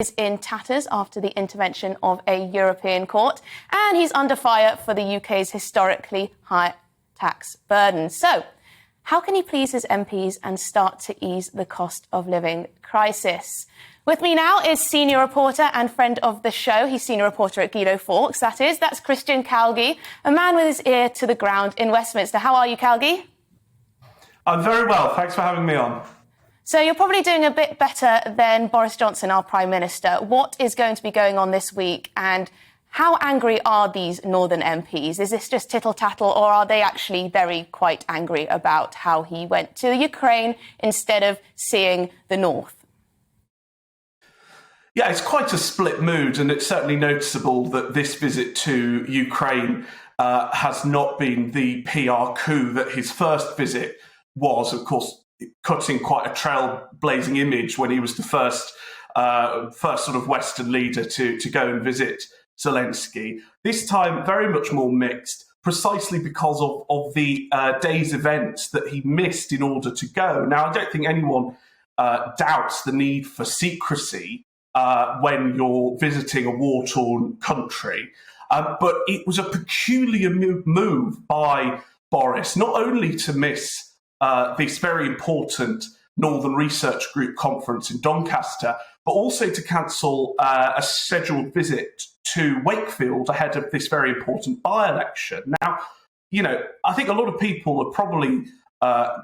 is in tatters after the intervention of a European court, and he's under fire for the UK's historically high tax burden. So, how can he please his MPs and start to ease the cost of living crisis? With me now is senior reporter and friend of the show. He's senior reporter at Guido Fawkes, that's Christian Calgie, a man with his ear to the ground in Westminster. How are you, Calgie? I'm very well. Thanks for having me on. So you're probably doing a bit better than Boris Johnson, our Prime Minister. What is going to be going on this week, and how angry are these Northern MPs? Is this just tittle-tattle, or are they actually quite angry about how he went to Ukraine instead of seeing the North? Yeah, it's quite a split mood, and it's certainly noticeable that this visit to Ukraine has not been the PR coup that his first visit was. Of course, cutting quite a trailblazing image when he was the first sort of Western leader to go and visit Zelensky. This time, very much more mixed, precisely because of the day's events that he missed in order to go. Now, I don't think anyone doubts the need for secrecy when you're visiting a war-torn country. But it was a peculiar move by Boris, not only to miss this very important Northern Research Group conference in Doncaster, but also to cancel a scheduled visit to Wakefield ahead of this very important by-election. Now, I think a lot of people are probably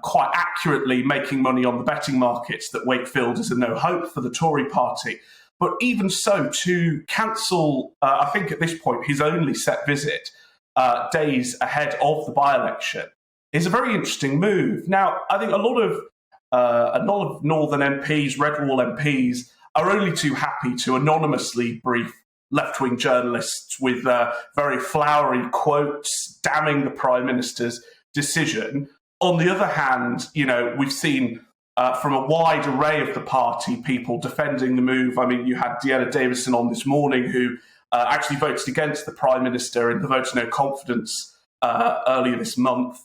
quite accurately making money on the betting markets that Wakefield is a no hope for the Tory party. But even so, to cancel, I think at this point, his only set visit days ahead of the by-election is a very interesting move. Now, I think a lot of Northern MPs, Red Wall MPs, are only too happy to anonymously brief left-wing journalists with very flowery quotes damning the Prime Minister's decision. On the other hand, we've seen from a wide array of the party people defending the move. I mean, you had Deanna Davison on this morning, who actually voted against the Prime Minister in the vote of no confidence earlier this month,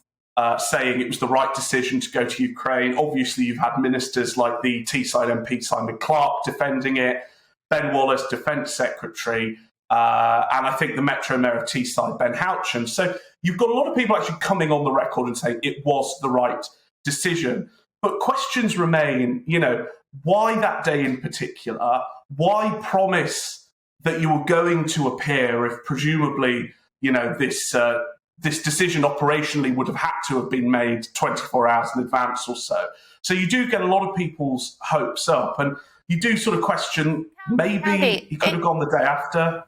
saying it was the right decision to go to Ukraine. Obviously, you've had ministers like the Teesside MP Simon Clarke defending it, Ben Wallace, Defence Secretary, and I think the Metro Mayor of Teesside, Ben Houchen. So you've got a lot of people actually coming on the record and saying it was the right decision. But questions remain, why that day in particular? Why promise that you were going to appear if presumably, this decision operationally would have had to have been made 24 hours in advance or so. So you do get a lot of people's hopes up, and you do sort of question, maybe he could have gone the day after.